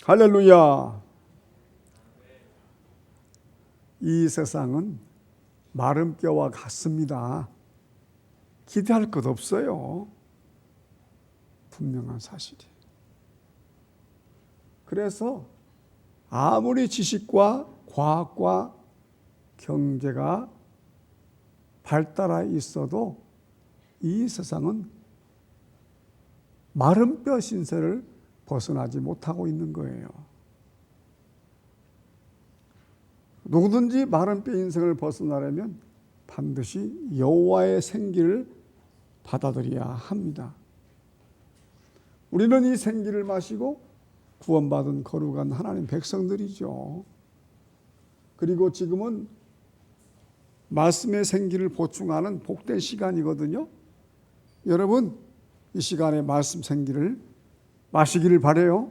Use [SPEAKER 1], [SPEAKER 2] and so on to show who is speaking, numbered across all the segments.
[SPEAKER 1] 할렐루야. 이 세상은 마른 뼈와 같습니다. 기대할 것 없어요. 분명한 사실이. 그래서 아무리 지식과 과학과 경제가 발달해 있어도 이 세상은 마른 뼈 신세를 벗어나지 못하고 있는 거예요. 누구든지 마른 뼈 인생을 벗어나려면 반드시 여호와의 생기를 받아들여야 합니다. 우리는 이 생기를 마시고 구원받은 거룩한 하나님 백성들이죠. 그리고 지금은 말씀의 생기를 보충하는 복된 시간이거든요. 여러분, 이 시간에 말씀 생기를 마시기를 바라요.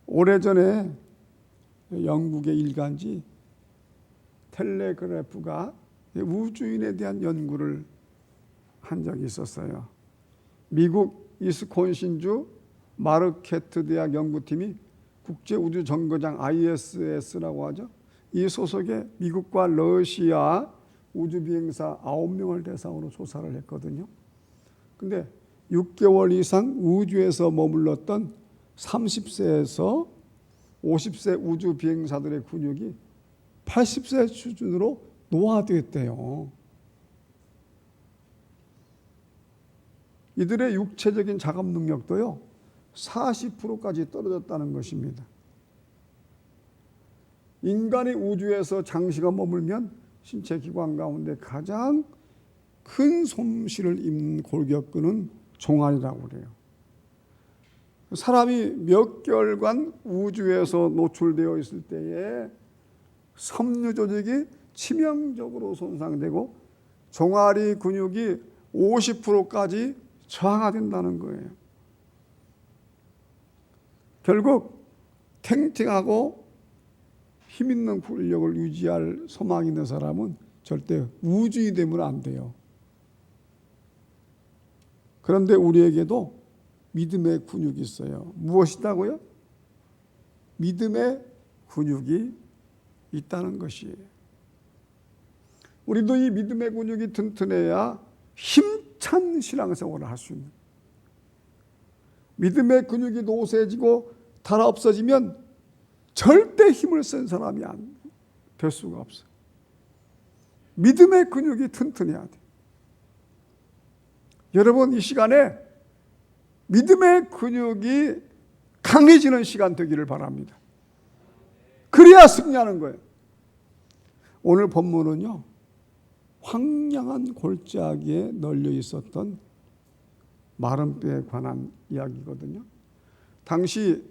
[SPEAKER 1] 오래전에 영국의 일간지 텔레그래프가 우주인에 대한 연구를 한 적이 있었어요. 미국 이스콘신주 마르케트 대학 연구팀이 국제우주정거장 ISS라고 하죠. 이 소속의 미국과 러시아 우주비행사 9명을 대상으로 조사를 했거든요. 근데 6개월 이상 우주에서 머물렀던 30세에서 50세 우주비행사들의 근육이 80세 수준으로 노화됐대요. 이들의 육체적인 작업 능력도요 40%까지 떨어졌다는 것입니다. 인간이 우주에서 장시간 머물면 신체 기관 가운데 가장 큰 솜씨를 입는 골격근은 종아리라고 그래요. 사람이 몇 개월간 우주에서 노출되어 있을 때에 섬유 조직이 치명적으로 손상되고 종아리 근육이 50%까지 저하가 된다는 거예요. 결국 탱탱하고 힘있는 근력을 유지할 소망이 있는 사람은 절대 우주인이 되면 안 돼요. 그런데 우리에게도 믿음의 근육이 있어요. 무엇이다고요? 믿음의 근육이 있다는 것이에요. 우리도 이 믿음의 근육이 튼튼해야 힘찬 신앙생활을 할 수 있는. 믿음의 근육이 노쇠해지고 달아 없어지면 절대 힘을 쓴 사람이 될 수가 없어요. 믿음의 근육이 튼튼해야 돼. 여러분, 이 시간에 믿음의 근육이 강해지는 시간 되기를 바랍니다. 그래야 승리하는 거예요. 오늘 본문은요, 황량한 골짜기에 널려 있었던 마른 뼈에 관한 이야기거든요. 당시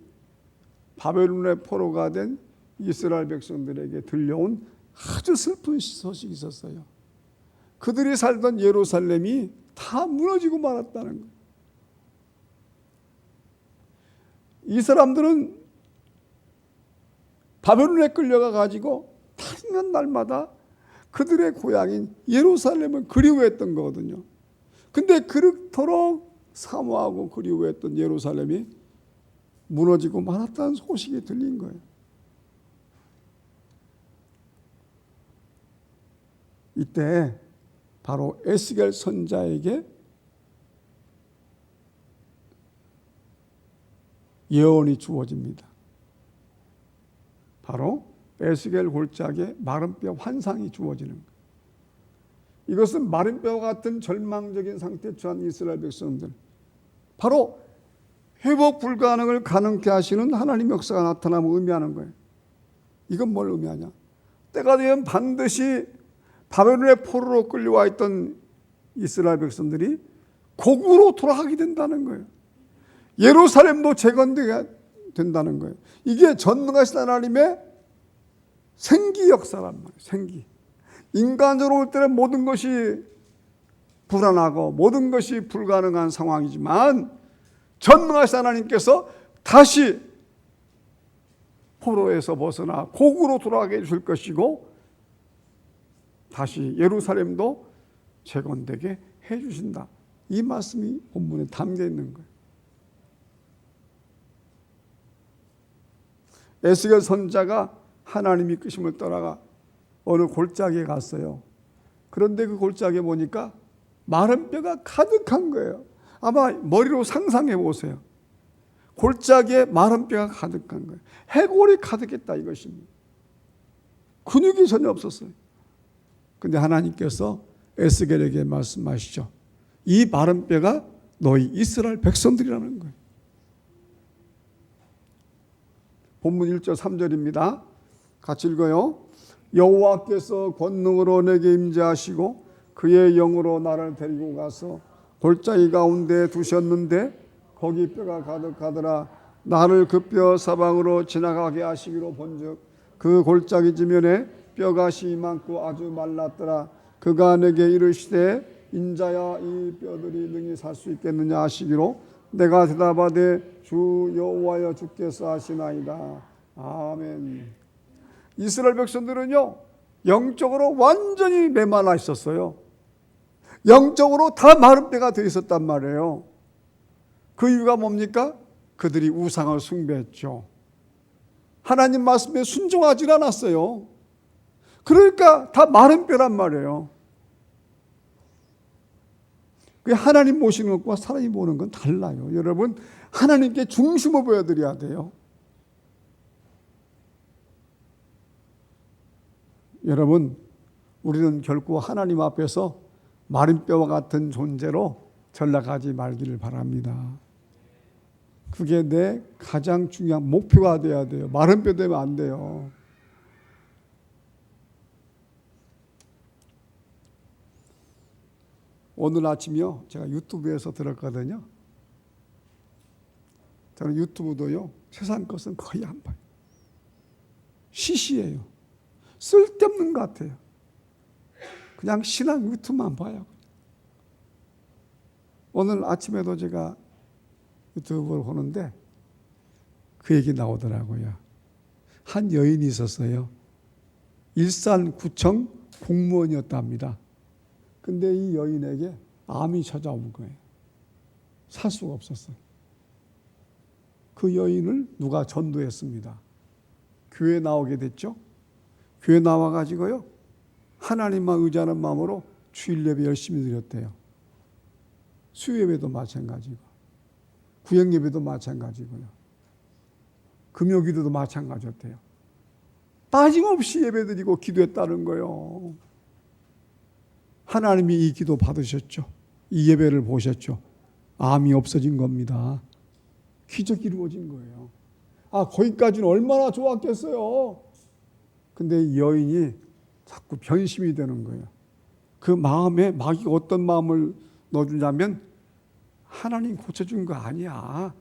[SPEAKER 1] 바벨론의 포로가 된 이스라엘 백성들에게 들려온 아주 슬픈 소식이 있었어요. 그들이 살던 예루살렘이 다 무너지고 말았다는 거예요. 이 사람들은 바벨론에 끌려가 가지고 다니는 날마다 그들의 고향인 예루살렘을 그리워했던 거거든요. 근데 그렇도록 사모하고 그리워했던 예루살렘이 무너지고 말았다는 소식이 들린 거예요. 이때 바로 에스겔 선지자에게 예언이 주어집니다. 바로 에스겔 골짜기에 마른 뼈 환상이 주어지는 거예요. 이것은 마른 뼈와 같은 절망적인 상태에 처한 이스라엘 백성들, 바로 회복 불가능을 가능케 하시는 하나님의 역사가 나타남을 의미하는 거예요. 이건 뭘 의미하냐? 때가 되면 반드시 바벨론의 포로로 끌려와 있던 이스라엘 백성들이 고국으로 돌아가게 된다는 거예요. 예루살렘도 재건되게 된다는 거예요. 이게 전능하신 하나님의 생기 역사란 말이에요. 생기. 인간적으로 볼 때는 모든 것이 불안하고 모든 것이 불가능한 상황이지만 전능하신 하나님께서 다시 포로에서 벗어나 고국으로 돌아가게 해줄 것이고 다시 예루살렘도 재건되게 해주신다. 이 말씀이 본문에 담겨 있는 거예요. 에스겔 선지자가 하나님이 이끄심을 따라가 어느 골짜기에 갔어요. 그런데 그 골짜기에 보니까 마른 뼈가 가득한 거예요. 아마 머리로 상상해 보세요. 골짜기에 마른 뼈가 가득한 거예요. 해골이 가득했다 이것입니다. 근육이 전혀 없었어요. 근데 하나님께서 에스겔에게 말씀하시죠. 이 마른 뼈가 너희 이스라엘 백성들이라는 거예요. 본문 1절 3절입니다. 같이 읽어요. 여호와께서 권능으로 내게 임재하시고 그의 영으로 나를 데리고 가서 골짜기 가운데 두셨는데 거기 뼈가 가득하더라. 나를 그 뼈 사방으로 지나가게 하시기로 본즉 그 골짜기 지면에 뼈가시 많고 아주 말랐더라. 그가 내게 이르시되 인자야 이 뼈들이 능히 살 수 있겠느냐 하시기로 내가 대답하되 주 여호와여 주께서 하시나이다. 아멘. 이스라엘 백성들은요 영적으로 완전히 메말라 있었어요. 영적으로 다 마른 뼈가 되어 있었단 말이에요. 그 이유가 뭡니까? 그들이 우상을 숭배했죠. 하나님 말씀에 순종하지 않았어요. 그러니까 다 마른 뼈란 말이에요. 그 하나님 모시는 것과 사람이 보는 건 달라요. 여러분 하나님께 중심을 보여드려야 돼요. 여러분 우리는 결코 하나님 앞에서 마른 뼈와 같은 존재로 전락하지 말기를 바랍니다. 그게 내 가장 중요한 목표가 돼야 돼요. 마른 뼈 되면 안 돼요. 오늘 아침이요 제가 유튜브에서 들었거든요. 저는 유튜브도요 세상 것은 거의 안 봐요. 시시해요. 쓸데없는 것 같아요. 그냥 신앙 유튜브만 봐요. 오늘 아침에도 제가 유튜브를 보는데 그 얘기 나오더라고요. 한 여인이 있었어요. 일산구청 공무원이었답니다. 근데 이 여인에게 암이 찾아온 거예요. 살 수가 없었어요. 그 여인을 누가 전도했습니다. 교회에 나오게 됐죠. 교회 나와가지고요 하나님만 의지하는 마음으로 주일 예배 열심히 드렸대요. 수요예배도 마찬가지고 구역예배도 마찬가지고요. 금요기도도 마찬가지였대요. 빠짐없이 예배드리고 기도했다는 거예요. 하나님이 이 기도 받으셨죠. 이 예배를 보셨죠. 암이 없어진 겁니다. 기적이 이루어진 거예요. 아, 거기까지는 얼마나 좋았겠어요. 근데 이 여인이 자꾸 변심이 되는 거예요. 그 마음에 마귀가 어떤 마음을 넣어주냐면 하나님 고쳐준 거 아니야.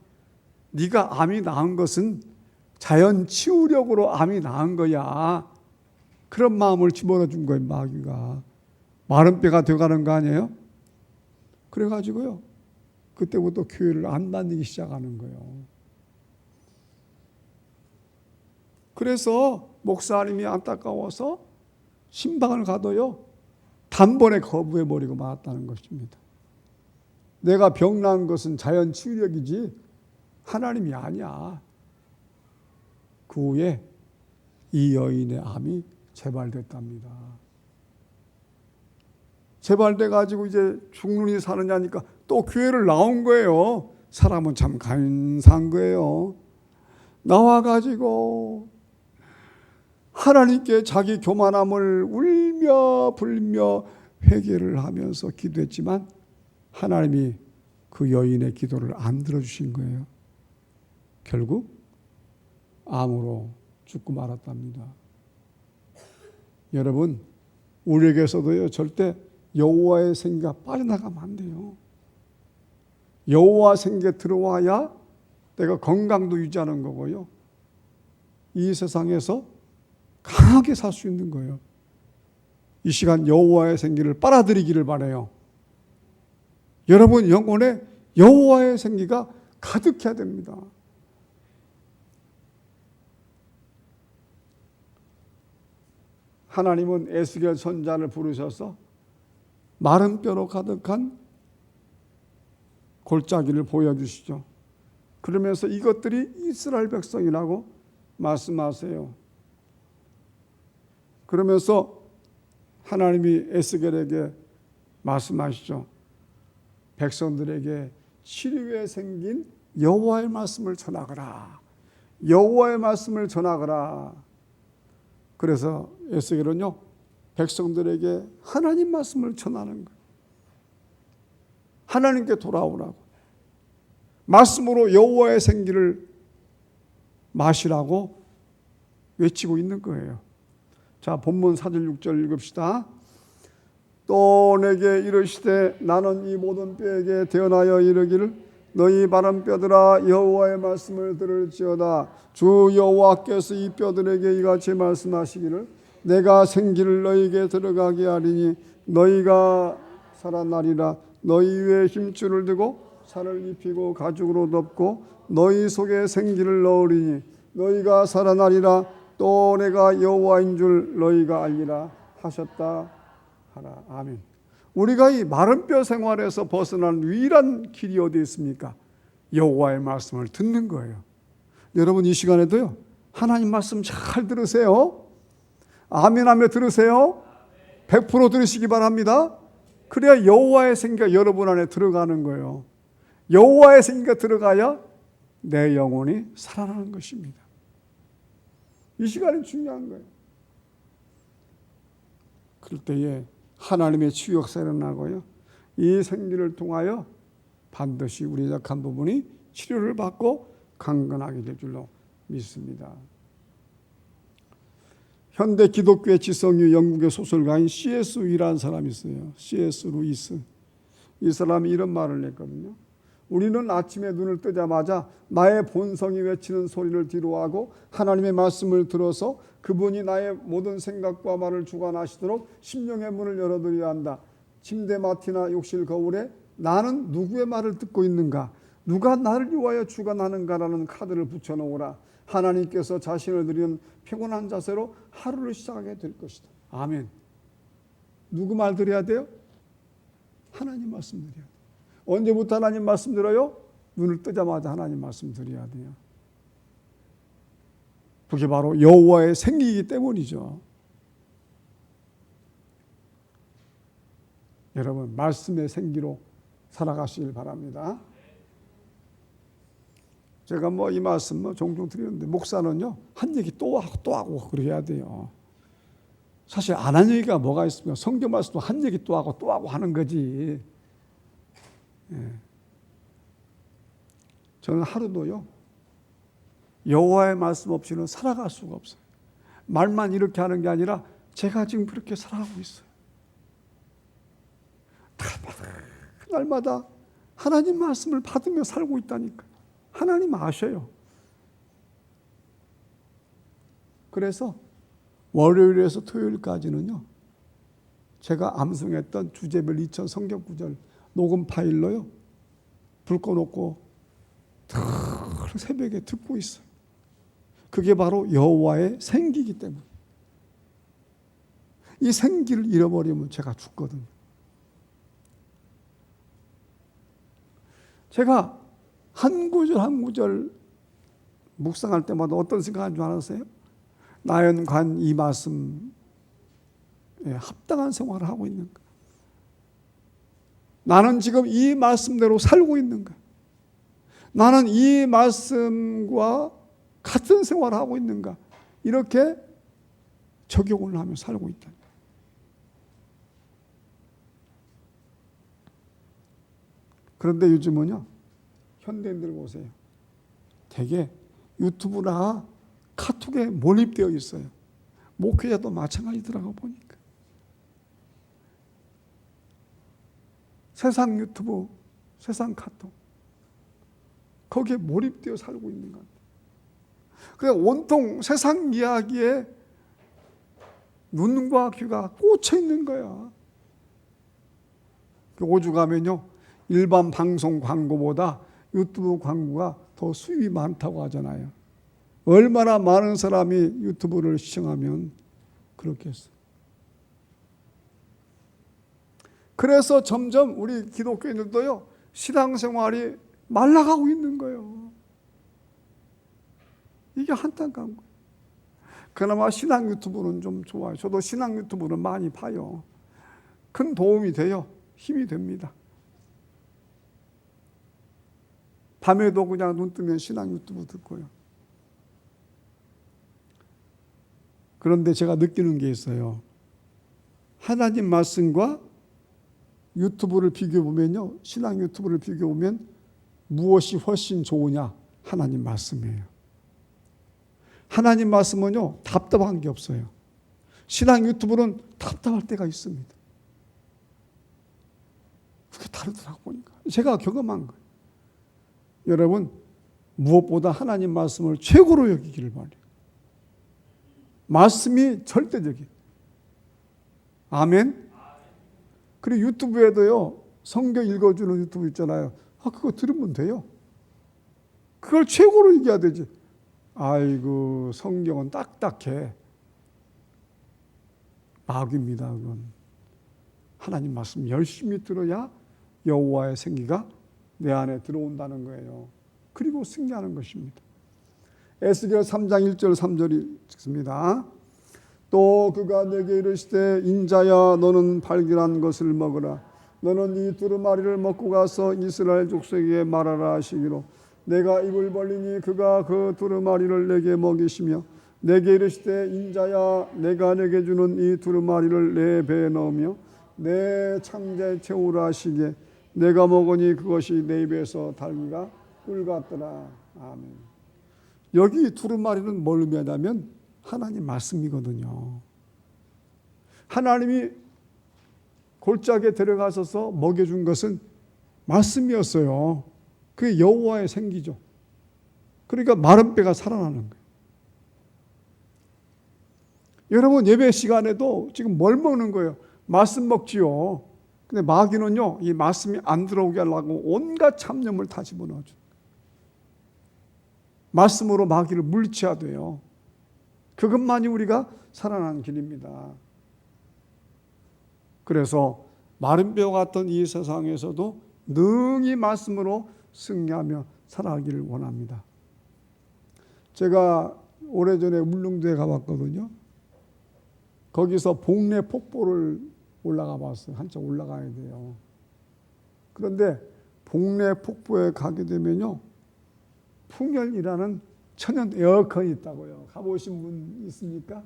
[SPEAKER 1] 네가 암이 나은 것은 자연 치유력으로 암이 나은 거야. 그런 마음을 집어넣어 준 거예요. 마귀가. 마른 뼈가 되어가는 거 아니에요? 그래가지고요 그때부터 교회를 안 다니기 시작하는 거예요. 그래서 목사님이 안타까워서 신방을 가도요 단번에 거부해버리고 말았다는 것입니다. 내가 병난 것은 자연 치유력이지 하나님이 아니야. 그 후에 이 여인의 암이 재발됐답니다. 재발돼가지고 이제 죽느니 사느냐니까 또 교회를 나온 거예요. 사람은 참 간사한 거예요. 나와가지고 하나님께 자기 교만함을 울며 불며 회개를 하면서 기도했지만 하나님이 그 여인의 기도를 안 들어주신 거예요. 결국 암으로 죽고 말았답니다. 여러분 우리에게서도요 절대 여호와의 생기가 빠져나가면 안 돼요. 여호와 생기가 들어와야 내가 건강도 유지하는 거고요. 이 세상에서 강하게 살 수 있는 거예요. 이 시간 여호와의 생기를 빨아들이기를 바라요. 여러분 영혼에 여호와의 생기가 가득해야 됩니다. 하나님은 에스겔 선지자를 부르셔서 마른 뼈로 가득한 골짜기를 보여주시죠. 그러면서 이것들이 이스라엘 백성이라고 말씀하세요. 그러면서 하나님이 에스겔에게 말씀하시죠. 백성들에게 치료에 생긴 여호와의 말씀을 전하거라. 여호와의 말씀을 전하거라. 그래서 에스겔은요, 백성들에게 하나님 말씀을 전하는 거예요. 하나님께 돌아오라고. 말씀으로 여호와의 생기를 마시라고 외치고 있는 거예요. 자, 본문 4절 6절 읽읍시다. 또 내게 이르시되 나는 이 모든 뼈에게 대언하여 이르기를 너희 마른 뼈들아 여호와의 말씀을 들을지어다. 주 여호와께서 이 뼈들에게 이같이 말씀하시기를 내가 생기를 너희에게 들어가게 하리니 너희가 살아나리라. 너희 위에 힘줄을 두고 살을 입히고 가죽으로 덮고 너희 속에 생기를 넣으리니 너희가 살아나리라. 또 내가 여호와인 줄 너희가 알리라 하셨다 하라. 아멘. 우리가 이 마른 뼈 생활에서 벗어난 유일한 길이 어디 있습니까? 여호와의 말씀을 듣는 거예요. 여러분 이 시간에도요, 하나님 말씀 잘 들으세요. 아멘하며 들으세요. 100% 들으시기 바랍니다. 그래야 여호와의 생기가 여러분 안에 들어가는 거예요. 여호와의 생기가 들어가야 내 영혼이 살아나는 것입니다. 이 시간이 중요한 거예요. 그럴 때에 하나님의 치유 역사가 일어나고요, 이 생기를 통하여 반드시 우리 약한 부분이 치료를 받고 강건하게 될 줄로 믿습니다. 현대 기독교의 지성유 영국의 소설가인 C.S. 루이라는 사람이 있어요. C.S. 루이스. 이 사람이 이런 말을 했거든요. 우리는 아침에 눈을 뜨자마자 나의 본성이 외치는 소리를 뒤로하고 하나님의 말씀을 들어서 그분이 나의 모든 생각과 말을 주관하시도록 심령의 문을 열어드려야 한다. 침대 맡이나 욕실 거울에 나는 누구의 말을 듣고 있는가, 누가 나를 위하여 주관하는가라는 카드를 붙여놓으라. 하나님께서 자신을 드리는 평온한 자세로 하루를 시작하게 될 것이다. 아멘. 누구 말 들어야 돼요? 하나님 말씀 드려야 돼요. 언제부터 하나님 말씀 들어요? 눈을 뜨자마자 하나님 말씀 드려야 돼요. 그게 바로 여호와의 생기이기 때문이죠. 여러분 말씀의 생기로 살아가시길 바랍니다. 제가 이 말씀 종종 드리는데 목사는요, 한 얘기 또 하고 그래야 돼요. 사실 안 한 얘기가 뭐가 있습니까? 성경 말씀도 한 얘기 또 하고 하는 거지. 예. 저는 하루도요, 여호와의 말씀 없이는 살아갈 수가 없어요. 말만 이렇게 하는 게 아니라 제가 지금 그렇게 살아가고 있어요. 날마다 하나님 말씀을 받으며 살고 있다니까. 하나님 아셔요. 그래서 월요일에서 토요일까지는요, 제가 암송했던 주제별 2000 성경 구절 녹음 파일로요, 불 꺼놓고 늘 새벽에 듣고 있어요. 그게 바로 여호와의 생기이기 때문에. 이 생기를 잃어버리면 제가 죽거든요. 제가 한 구절 한 구절 묵상할 때마다 어떤 생각하는 줄 아세요? 나연관 이 말씀에 합당한 생활을 하고 있는가? 나는 지금 이 말씀대로 살고 있는가? 나는 이 말씀과 같은 생활을 하고 있는가? 이렇게 적용을 하며 살고 있다. 그런데 요즘은요, 현대인들 보세요. 되게 유튜브나 카톡에 몰입되어 있어요. 목회자도 마찬가지더라고 보니까. 세상 유튜브, 세상 카톡, 거기에 몰입되어 살고 있는 것 같아요. 그래서 온통 세상 이야기에 눈과 귀가 꽂혀 있는 거야. 오죽하면요, 일반 방송 광고보다 유튜브 광고가 더 수입이 많다고 하잖아요. 얼마나 많은 사람이 유튜브를 시청하면 그렇겠어요. 그래서 점점 우리 기독교인들도요, 신앙생활이 말라가고 있는 거예요. 이게 안타까운 거예요. 그나마 신앙 유튜브는 좀 좋아요. 저도 신앙 유튜브는 많이 봐요. 큰 도움이 돼요. 힘이 됩니다. 밤에도 그냥 눈 뜨면 신앙 유튜브 듣고요. 그런데 제가 느끼는 게 있어요. 하나님 말씀과 유튜브를 비교해 보면요. 신앙 유튜브를 비교해 보면 무엇이 훨씬 좋으냐? 하나님 말씀이에요. 하나님 말씀은요. 답답한 게 없어요. 신앙 유튜브는 답답할 때가 있습니다. 그게 다르더라고 보니까. 제가 경험한 거예요. 여러분, 무엇보다 하나님 말씀을 최고로 여기기를 바라요. 말씀이 절대적이에요. 아멘. 그리고 유튜브에도요. 성경 읽어주는 유튜브 있잖아요. 그거 들으면 돼요. 그걸 최고로 얘기해야 되지. 아이고 성경은 딱딱해. 마귀입니다. 그건. 하나님 말씀 열심히 들어야 여호와의 생기가 내 안에 들어온다는 거예요. 그리고 승리하는 것입니다. 에스겔 3장 1절 3절이 읽습니다. 또 그가 내게 이르시되 인자야 너는 발견한 것을 먹으라. 너는 이 두루마리를 먹고 가서 이스라엘 족속에게 말하라 하시기로 내가 입을 벌리니 그가 그 두루마리를 내게 먹이시며 내게 이르시되 인자야 내가 내게 주는 이 두루마리를 내 배에 넣으며 내 창자에 채우라 하시기에 내가 먹으니 그것이 내 입에서 달기가 꿀 같더라. 아멘. 여기 두루마리는 뭘 의미하냐면 하나님 말씀이거든요. 하나님이 골짜기에 데려가셔서 먹여준 것은 말씀이었어요. 그게 여호와의 생기죠. 그러니까 마른 뼈가 살아나는 거예요. 여러분 예배 시간에도 지금 뭘 먹는 거예요? 말씀 먹지요. 근데 마귀는요, 이 말씀이 안 들어오게 하려고 온갖 잡념을 다 집어넣어줘. 말씀으로 마귀를 물리쳐야 돼요. 그것만이 우리가 살아나는 길입니다. 그래서 마른 뼈 같은 이 세상에서도 능히 말씀으로 승리하며 살아가기를 원합니다. 제가 오래전에 울릉도에 가봤거든요. 거기서 복례 폭포를 올라가 봤어요. 한참 올라가야 돼요. 그런데 복례 폭포에 가게 되면요. 풍열이라는 천연 에어컨이 있다고요. 가보신 분 있습니까?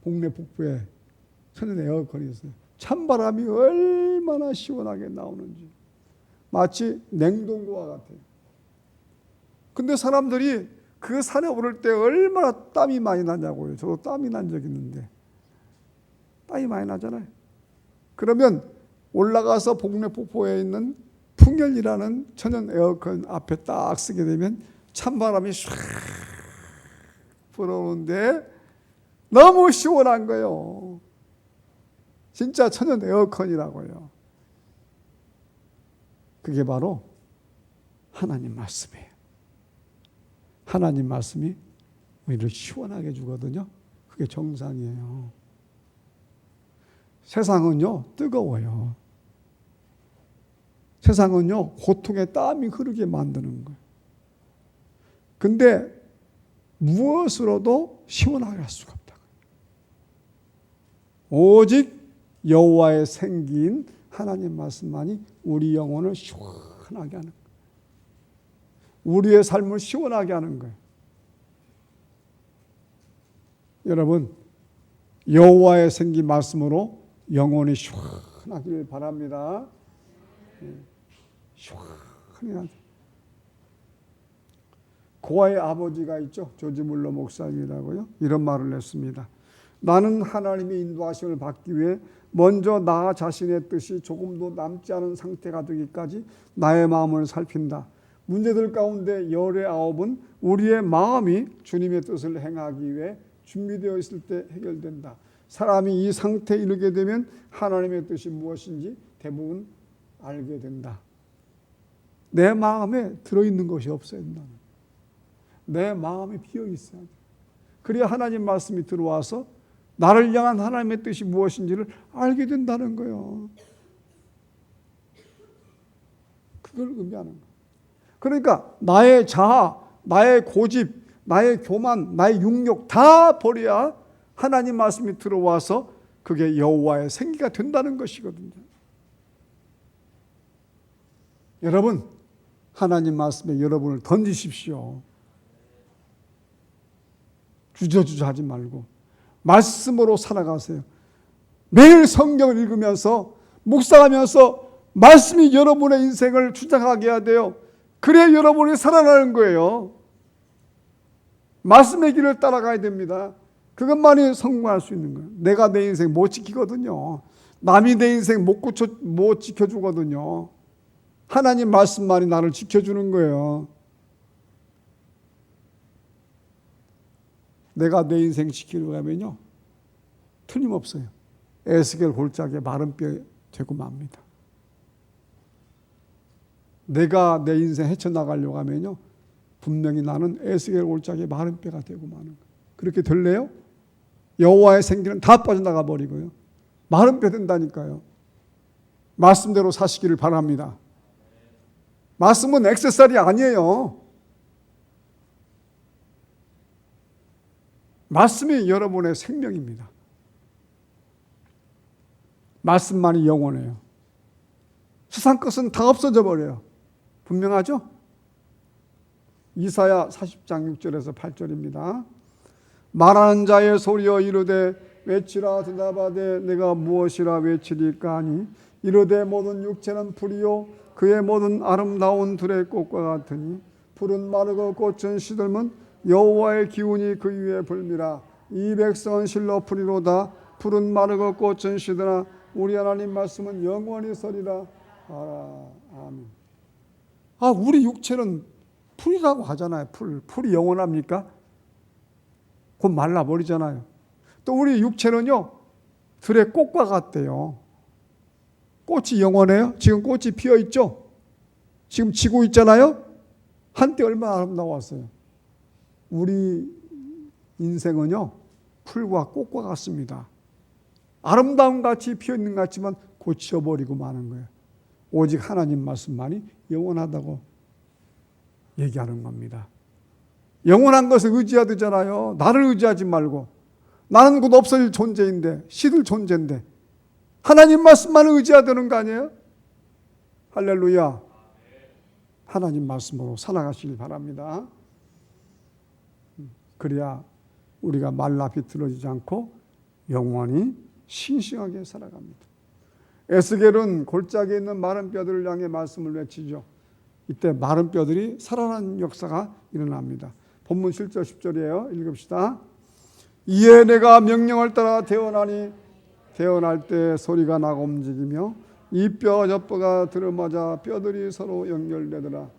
[SPEAKER 1] 복례 폭포에 천연 에어컨이 있어요. 찬바람이 얼마나 시원하게 나오는지 마치 냉동고와 같아요. 근데 사람들이 그 산에 오를 때 얼마나 땀이 많이 나냐고요. 저도 땀이 난 적 있는데 땀이 많이 나잖아요. 그러면 올라가서 복례 폭포에 있는 풍열이라는 천연 에어컨 앞에 딱 쓰게 되면 찬바람이 샥 불어오는데 너무 시원한 거예요. 진짜 천연 에어컨이라고요. 그게 바로 하나님 말씀이에요. 하나님 말씀이 우리를 시원하게 해주거든요. 그게 정상이에요. 세상은요 뜨거워요. 세상은요 고통에 땀이 흐르게 만드는 거예요. 근데 무엇으로도 시원하게 할 수가 없다. 오직 여호와의 생기인 하나님 말씀만이 우리 영혼을 시원하게 하는 거예요. 우리의 삶을 시원하게 하는 거예요. 여러분 여호와의 생기 말씀으로 영혼이 시원하기를 바랍니다. 시원하게. 고아의 아버지가 있죠. 조지 물러 목사님이라고요. 이런 말을 했습니다. 나는 하나님의 인도하심을 받기 위해 먼저 나 자신의 뜻이 조금도 남지 않은 상태가 되기까지 나의 마음을 살핀다. 문제들 가운데 열의 9은 우리의 마음이 주님의 뜻을 행하기 위해 준비되어 있을 때 해결된다. 사람이 이 상태에 이르게 되면 하나님의 뜻이 무엇인지 대부분 알게 된다. 내 마음에 들어있는 것이 없어야 된다. 내 마음이 비어 있어야 돼. 그래야 하나님 말씀이 들어와서 나를 향한 하나님의 뜻이 무엇인지를 알게 된다는 거예요. 그걸 의미하는 거예요. 그러니까 나의 자아, 나의 고집, 나의 교만, 나의 육욕 다 버려야 하나님 말씀이 들어와서 그게 여호와의 생기가 된다는 것이거든요. 여러분, 하나님 말씀에 여러분을 던지십시오. 주저주저 하지 말고 말씀으로 살아가세요. 매일 성경을 읽으면서 묵상하면서 말씀이 여러분의 인생을 주장하게 해야 돼요. 그래야 여러분이 살아나는 거예요. 말씀의 길을 따라가야 됩니다. 그것만이 성공할 수 있는 거예요. 내가 내 인생 못 지키거든요. 남이 내 인생 못 지켜주거든요. 하나님 말씀만이 나를 지켜주는 거예요. 내가 내 인생 지키려고 하면요, 틀림없어요. 에스겔 골짜기에 마른 뼈 되고 맙니다. 내가 내 인생 헤쳐나가려고 하면요, 분명히 나는 에스겔 골짜기에 마른 뼈가 되고 마는 거예요. 그렇게 될래요? 여호와의 생기는 다 빠져나가 버리고요. 마른 뼈 된다니까요. 말씀대로 사시기를 바랍니다. 말씀은 액세서리 아니에요. 말씀이 여러분의 생명입니다. 말씀만이 영원해요. 세상 것은 다 없어져 버려요. 분명하죠? 이사야 40장 6절에서 8절입니다. 말하는 자의 소리여 이르되 외치라 대답하되 내가 무엇이라 외치리까 하니 이르되 모든 육체는 풀이요 그의 모든 아름다운 들의 꽃과 같으니 풀은 마르고 꽃은 시들면 여호와의 기운이 그 위에 불미라. 이 백성은 실로 풀이로다. 풀은 마르고 꽃은 시드나 우리 하나님 말씀은 영원히 서리라. 아멘. 우리 육체는 풀이라고 하잖아요. 풀이 영원합니까? 곧 말라버리잖아요. 또 우리 육체는요, 들의 꽃과 같대요. 꽃이 영원해요? 지금 꽃이 피어있죠? 지금 지고 있잖아요? 한때 얼마나 아름다웠어요. 우리 인생은요, 풀과 꽃과 같습니다. 아름다운 같이 피어있는 것 같지만 곧 지어버리고 마는 거예요. 오직 하나님 말씀만이 영원하다고 얘기하는 겁니다. 영원한 것을 의지해야 되잖아요. 나를 의지하지 말고. 나는 곧 없어질 존재인데, 시들 존재인데 하나님 말씀만을 의지해야 되는 거 아니에요? 할렐루야. 하나님 말씀으로 살아가시길 바랍니다. 그래야 우리가 말라 비틀어지지 않고 영원히 싱싱하게 살아갑니다. 에스겔은 골짜기에 있는 마른 뼈들을 향해 말씀을 외치죠. 이때 마른 뼈들이 살아나는 역사가 일어납니다. 본문 7절 10절이에요. 읽읍시다. 이에 내가 명령을 따라 태어나니 태어날 때 소리가 나고 움직이며 이 뼈 저 뼈가 들어맞아 뼈들이 서로 연결되더라.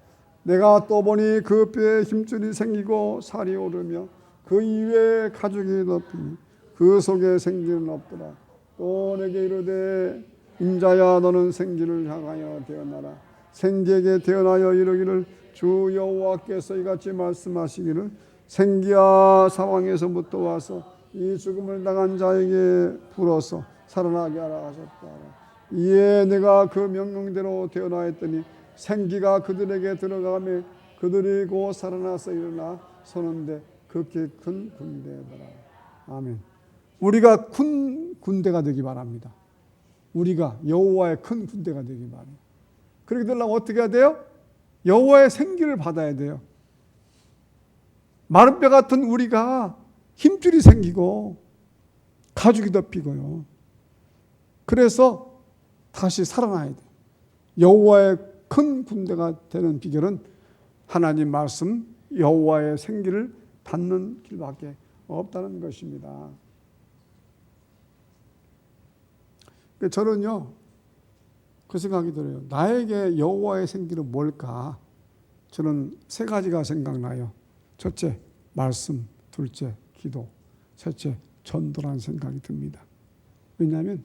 [SPEAKER 1] 내가 또 보니 그 뼈에 힘줄이 생기고 살이 오르며 그 이외에 가죽이 덮이니 그 속에 생기는 없더라. 또 내게 이르되 인자야 너는 생기를 향하여 태어나라. 생기에게 태어나여 이르기를 주 여호와께서 이같이 말씀하시기를 생기야 사왕에서부터 와서 이 죽음을 당한 자에게 불어서 살아나게 하라 하셨다. 이에 내가 그 명령대로 태어나 했더니 생기가 그들에게 들어가며 그들이 곧 살아나서 일어나 서는데 극히 큰 군대더라. 아멘. 우리가 큰 군대가 되기 바랍니다. 우리가 여호와의 큰 군대가 되기 바랍니다. 그렇게 되려면 어떻게 해야 돼요? 여호와의 생기를 받아야 돼요. 마른 뼈 같은 우리가 힘줄이 생기고 가죽이 덮이고요. 그래서 다시 살아나야 돼요. 여호와의 큰 군대가 되는 비결은 하나님 말씀, 여호와의 생기를 받는 길밖에 없다는 것입니다. 저는요, 그 생각이 들어요. 나에게 여호와의 생기는 뭘까? 저는 세 가지가 생각나요. 첫째, 말씀. 둘째, 기도. 셋째, 전도라는 생각이 듭니다. 왜냐하면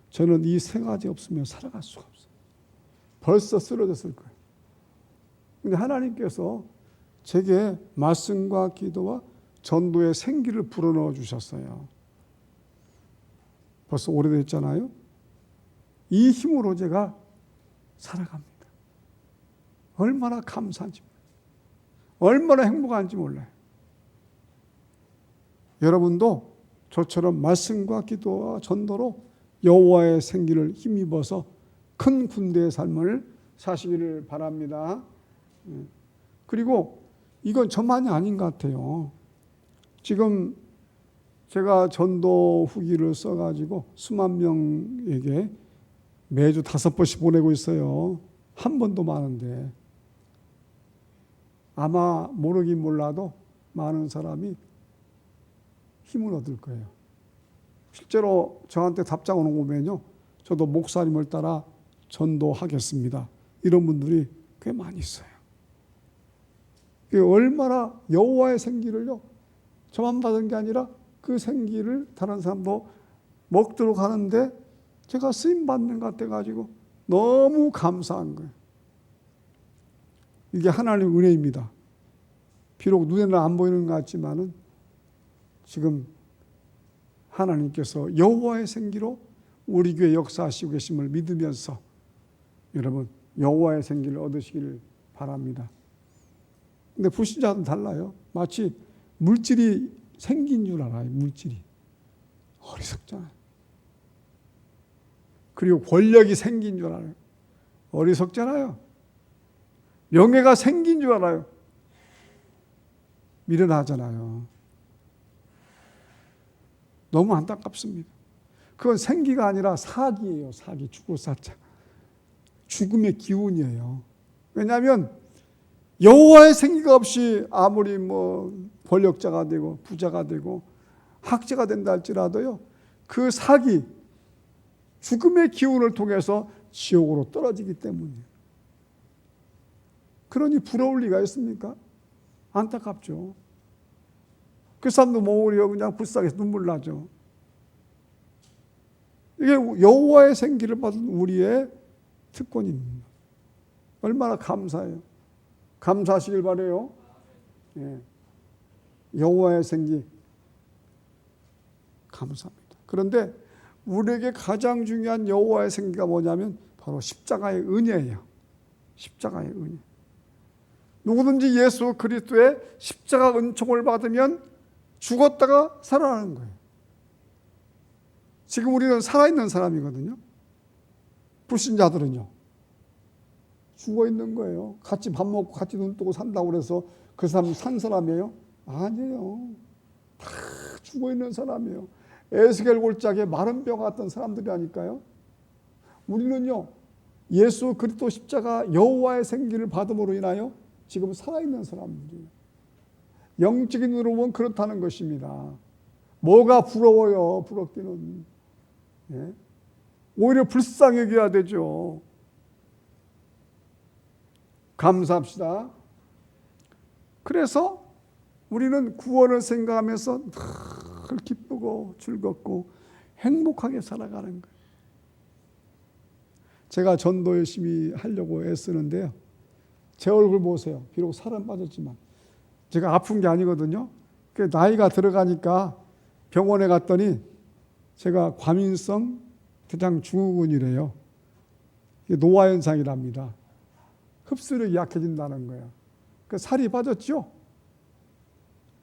[SPEAKER 1] 저는 이 세 가지 없으면 살아갈 수가 없어요. 벌써 쓰러졌을 거예요. 근데 하나님께서 제게 말씀과 기도와 전도의 생기를 불어넣어 주셨어요. 벌써 오래됐잖아요. 이 힘으로 제가 살아갑니다. 얼마나 감사한지 몰라요. 얼마나 행복한지 몰라요. 여러분도 저처럼 말씀과 기도와 전도로 여호와의 생기를 힘입어서 큰 군대의 삶을 사시기를 바랍니다. 그리고 이건 저만이 아닌 것 같아요. 지금 제가 전도 후기를 써가지고 수만 명에게 매주 5번씩 보내고 있어요. 한 번도 많은데 아마 모르긴 몰라도 많은 사람이 힘을 얻을 거예요. 실제로 저한테 답장 오는 거 보면요, 저도 목사님을 따라 전도하겠습니다, 이런 분들이 꽤 많이 있어요. 얼마나 여호와의 생기를요, 저만 받은 게 아니라 그 생기를 다른 사람도 먹도록 하는데 제가 쓰임 받는 것 같아가지고 너무 감사한 거예요. 이게 하나님의 은혜입니다. 비록 눈에는 안 보이는 것 같지만은 지금 하나님께서 여호와의 생기로 우리 교회 역사하시고 계심을 믿으면서 여러분 여호와의 생기를 얻으시기를 바랍니다. 근데 불신자는 달라요. 마치 물질이 생긴 줄 알아요. 물질이. 어리석잖아요. 그리고 권력이 생긴 줄 알아요. 어리석잖아요. 명예가 생긴 줄 알아요. 미련하잖아요. 너무 안타깝습니다. 그건 생기가 아니라 사기예요. 사기. 죽을 사자. 죽음의 기운이에요. 왜냐하면 여호와의 생기가 없이 아무리 권력자가 되고 부자가 되고 학자가 된다 할지라도요, 그 사기, 죽음의 기운을 통해서 지옥으로 떨어지기 때문이에요. 그러니 부러울 리가 있습니까? 안타깝죠. 그 사람도 오히려 그냥 불쌍해서 눈물 나죠. 이게 여호와의 생기를 받은 우리의 특권입니다. 얼마나 감사해요. 감사하시길 바라요. 예. 여호와의 생기 감사합니다. 그런데 우리에게 가장 중요한 여호와의 생기가 뭐냐면 바로 십자가의 은혜예요. 십자가의 은혜. 누구든지 예수 그리스도의 십자가 은총을 받으면 죽었다가 살아나는 거예요. 지금 우리는 살아있는 사람이거든요. 불신자들은요, 죽어있는 거예요. 같이 밥 먹고 같이 눈 뜨고 산다고 그래서 그 사람 산 사람이에요? 아니에요. 다 죽어있는 사람이에요. 에스겔 골짜기에 마른 뼈 같은 사람들이라니까요. 우리는요, 예수 그리스도 십자가 여호와의 생기를 받음으로 인하여 지금 살아있는 사람들이에요. 영적인 눈으로 보면 그렇다는 것입니다. 뭐가 부러워요? 부럽기는. 예? 오히려 불쌍히 여겨야 되죠. 감사합시다. 그래서 우리는 구원을 생각하면서 늘 기쁘고 즐겁고 행복하게 살아가는 거예요. 제가 전도 열심히 하려고 애쓰는데요, 제 얼굴 보세요. 비록 살은 빠졌지만 제가 아픈 게 아니거든요. 나이가 들어가니까 병원에 갔더니 제가 과민성 대장증후군이래요. 이게 노화 현상이랍니다. 흡수력이 약해진다는 거예요. 살이 빠졌죠.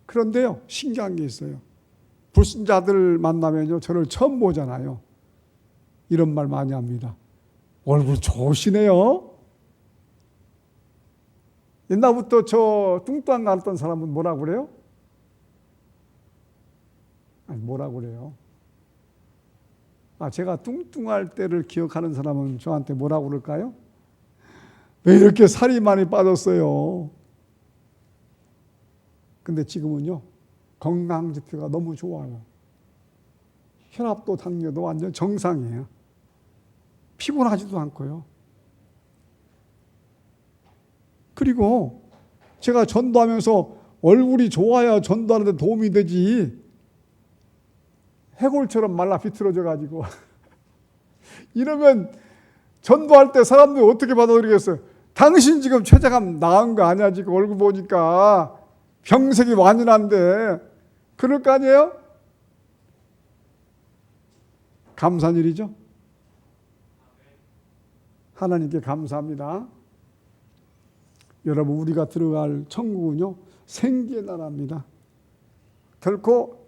[SPEAKER 1] 그런데요, 신기한 게 있어요. 불신자들 만나면요, 저를 처음 보잖아요. 이런 말 많이 합니다. 얼굴 좋으시네요. 옛날부터 저 뚱뚱한 거 앓던 사람은 뭐라고 그래요? 아니, 뭐라고 그래요? 제가 뚱뚱할 때를 기억하는 사람은 저한테 뭐라고 그럴까요? 왜 이렇게 살이 많이 빠졌어요? 근데 지금은요, 건강 지표가 너무 좋아요. 혈압도 당뇨도 완전 정상이에요. 피곤하지도 않고요. 그리고 제가 전도하면서 얼굴이 좋아야 전도하는 데 도움이 되지, 해골처럼 말라 비틀어져 가지고 이러면 전도할 때 사람들이 어떻게 받아들이겠어요? 당신 지금 췌장암 나은 거 아니야? 지금 얼굴 보니까 병색이 완연한데. 그럴 거 아니에요? 감사한 일이죠. 하나님께 감사합니다. 여러분, 우리가 들어갈 천국은요, 생기의 나라입니다. 결코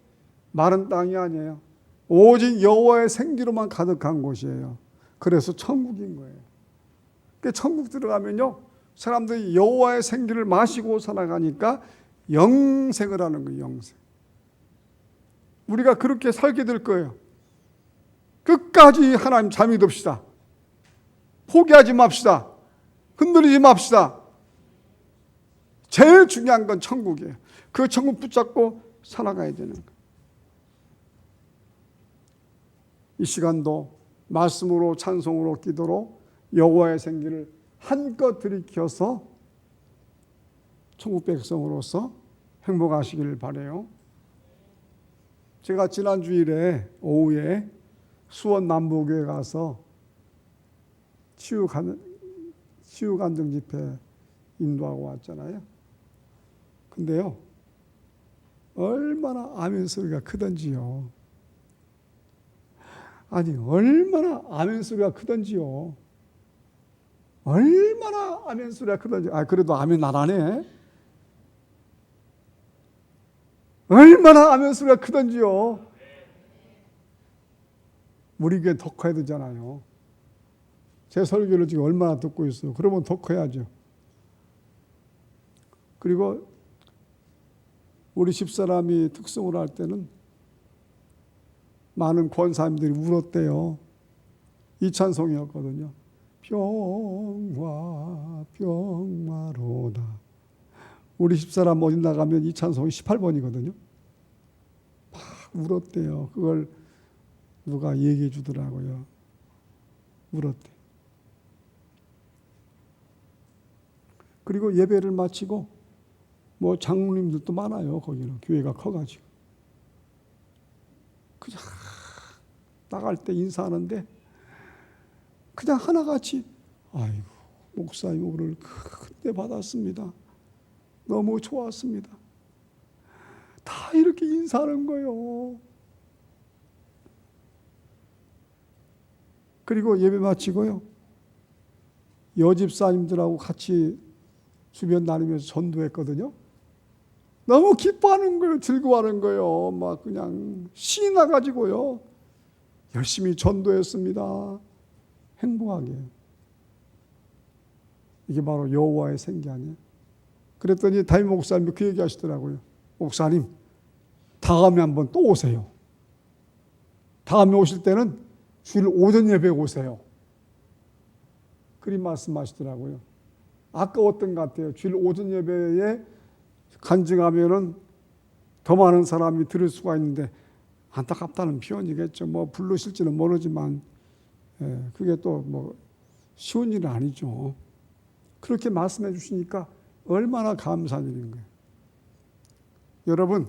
[SPEAKER 1] 마른 땅이 아니에요. 오직 여호와의 생기로만 가득한 곳이에요. 그래서 천국인 거예요. 그러니까 천국 들어가면요, 사람들이 여호와의 생기를 마시고 살아가니까 영생을 하는 거예요. 영생. 우리가 그렇게 살게 될 거예요. 끝까지 하나님 잠이 듭시다. 포기하지 맙시다. 흔들리지 맙시다. 제일 중요한 건 천국이에요. 그 천국 붙잡고 살아가야 되는 거예요. 이 시간도 말씀으로, 찬송으로, 기도로 여호와의 생기를 한껏 들이켜서 천국 백성으로서 행복하시기를 바라요. 제가 지난 주일에 오후에 수원 남부교회 가서 치유간증 집회 인도하고 왔잖아요. 근데요, 얼마나 아멘 소리가 크던지요. 아니, 얼마나 아멘 소리가 크던지요. 얼마나 아멘 소리가 크던지. 그래도 아멘 안 하네. 얼마나 아멘 소리가 크던지요. 우리 교회 더 커야 되잖아요. 제 설교를 지금 얼마나 듣고 있어요. 그러면 더 커야죠. 그리고 우리 집사람이 특성을 할 때는 많은 권사님들이 울었대요. 이 찬송이었거든요. 병화 병마로다. 우리 집사람 어디 나가면 이 찬송이 18번이거든요. 막 울었대요. 그걸 누가 얘기해 주더라고요. 울었대. 그리고 예배를 마치고 뭐 장로님들도 많아요. 거기는 교회가 커가지고 그냥 나갈 때 인사하는데 그냥 하나같이 아이고 목사님 오늘 큰데 받았습니다. 너무 좋았습니다. 다 이렇게 인사하는 거예요. 그리고 예배 마치고요, 여집사님들하고 같이 주변 나누면서 전도했거든요. 너무 기뻐하는 거예요. 즐거워하는 거예요. 막 그냥 신이 나가지고요, 열심히 전도했습니다. 행복하게. 이게 바로 여호와의 생기 아니에요? 그랬더니 담임 목사님이 그 얘기 하시더라고요. 목사님, 다음에 한번 또 오세요. 다음에 오실 때는 주일 오전 예배에 오세요. 그리 말씀하시더라고요. 아까웠던 것 같아요. 주일 오전 예배에 간증하면은 더 많은 사람이 들을 수가 있는데 안타깝다는 표현이겠죠. 뭐 부르실지는 모르지만 그게 또 뭐 쉬운 일은 아니죠. 그렇게 말씀해 주시니까 얼마나 감사한 일인 거예요. 여러분,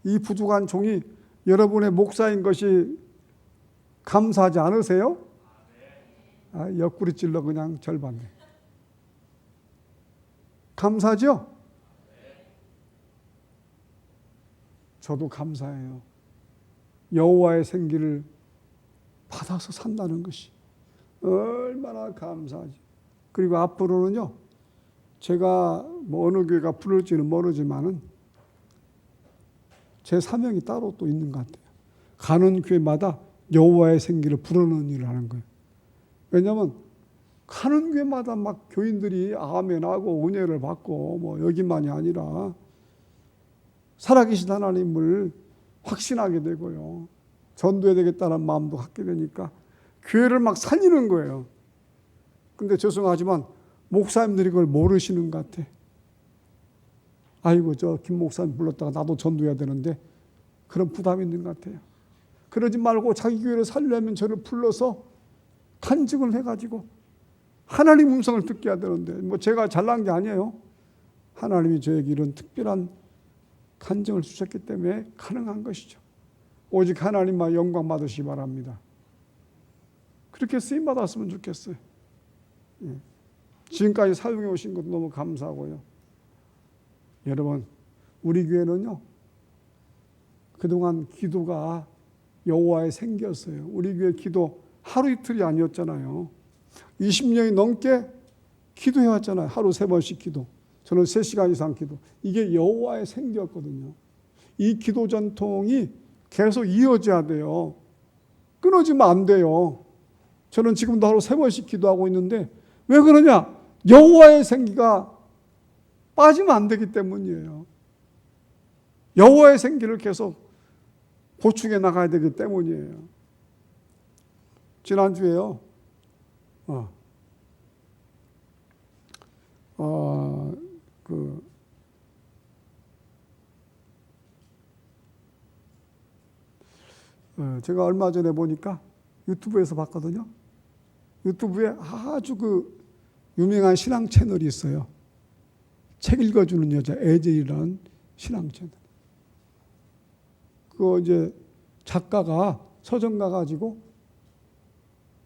[SPEAKER 1] 이 부족한 종이 여러분의 목사인 것이 감사하지 않으세요? 옆구리 찔러 그냥 절반네. 감사하죠? 저도 감사해요. 여호와의 생기를 받아서 산다는 것이 얼마나 감사하지. 그리고 앞으로는요, 제가 뭐 어느 교회가 부를지는 모르지만은 제 사명이 따로 또 있는 것 같아요. 가는 교회마다 여호와의 생기를 부르는 일을 하는 거예요. 왜냐하면 가는 교회마다 막 교인들이 아멘하고 은혜를 받고 뭐 여기만이 아니라 살아계신 하나님을 확신하게 되고요, 전도해야 되겠다는 마음도 갖게 되니까 교회를 막 살리는 거예요. 근데 죄송하지만 목사님들이 그걸 모르시는 것 같아. 아이고, 저 김 목사님 불렀다가 나도 전도해야 되는데 그런 부담이 있는 것 같아요. 그러지 말고 자기 교회를 살려면 저를 불러서 간증을 해가지고 하나님 음성을 듣게 해야 되는데, 뭐 제가 잘난 게 아니에요. 하나님이 저에게 이런 특별한 간증을 주셨기 때문에 가능한 것이죠. 오직 하나님만 영광 받으시기 바랍니다. 그렇게 쓰임 받았으면 좋겠어요. 지금까지 사용해 오신 것도 너무 감사하고요. 여러분, 우리 교회는요, 그동안 기도가 여호와의 생기였어요. 우리 교회 기도 하루 이틀이 아니었잖아요. 20년이 넘게 기도해왔잖아요. 하루 3번씩 기도. 저는 3시간 이상 기도. 이게 여호와의 생기였거든요. 이 기도 전통이 계속 이어져야 돼요. 끊어지면 안 돼요. 저는 지금도 하루 3번씩 기도하고 있는데 왜 그러냐? 여호와의 생기가 빠지면 안 되기 때문이에요. 여호와의 생기를 계속 보충해 나가야 되기 때문이에요. 지난주에요. 제가 얼마 전에 보니까 유튜브에서 봤거든요. 유튜브에 아주 유명한 신앙 채널이 있어요. 책 읽어주는 여자 에젤이라는 신앙 채널. 그거 이제 작가가 서점 가가지고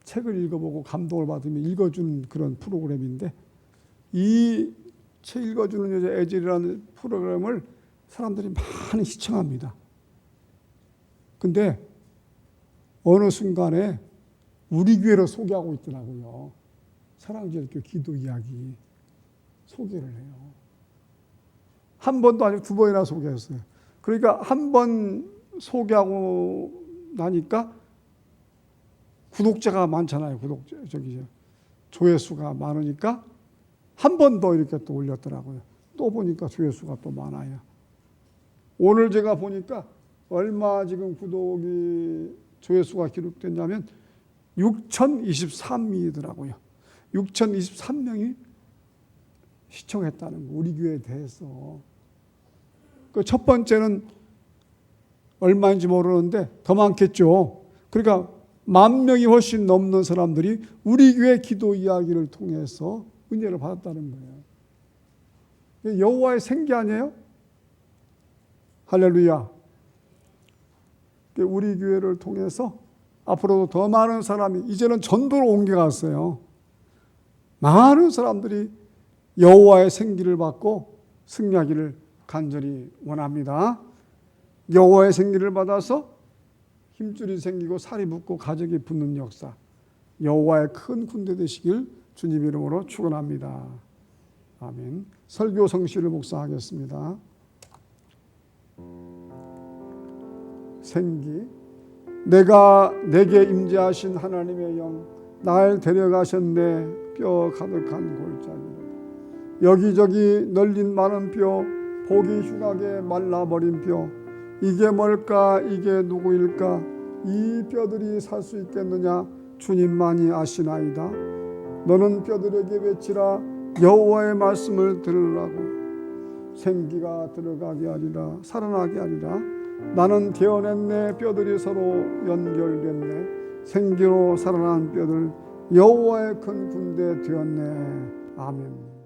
[SPEAKER 1] 책을 읽어보고 감동을 받으면 읽어주는 그런 프로그램인데, 이 책 읽어주는 여자 에젤이라는 프로그램을 사람들이 많이 시청합니다. 근데 어느 순간에 우리 교회를 소개하고 있더라고요. 사랑제일교회 기도 이야기 소개를 해요. 한 번도 아니고 2번이나 소개했어요. 그러니까 한 번 소개하고 나니까 구독자가 많잖아요. 조회수가 많으니까 한 번 더 이렇게 또 올렸더라고요. 또 보니까 조회수가 또 많아요. 오늘 제가 보니까 얼마 지금 조회수가 기록됐냐면 6,023명이더라고요. 6,023명이 시청했다는 거, 우리 교회에 대해서. 그 첫 번째는 얼마인지 모르는데 더 많겠죠. 그러니까 10,000명이 훨씬 넘는 사람들이 우리 교회 기도 이야기를 통해서 은혜를 받았다는 거예요. 여호와의 생기 아니에요? 할렐루야. 우리 교회를 통해서 앞으로도 더 많은 사람이, 이제는 전도로 옮겨갔어요. 많은 사람들이 여호와의 생기를 받고 승리하기를 간절히 원합니다. 여호와의 생기를 받아서 힘줄이 생기고 살이 붙고 가족이 붙는 역사, 여호와의 큰 군대 되시길 주님 이름으로 축원합니다. 아멘. 설교 성시를 묵상하겠습니다. 생기. 내가 내게 임재하신 하나님의 영, 날 데려가셨네. 뼈 가득한 골짜기로. 여기저기 널린 마른 뼈, 보기 흉하게 말라버린 뼈. 이게 뭘까? 이게 누구일까? 이 뼈들이 살 수 있겠느냐? 주님만이 아시나이다. 너는 뼈들에게 외치라. 여호와의 말씀을 들으라고. 생기가 들어가게 하리라. 살아나게 하리라. 나는 되어냈네. 뼈들이 서로 연결됐네. 생기로 살아난 뼈들, 여호와의 큰 군대 되었네. 아멘.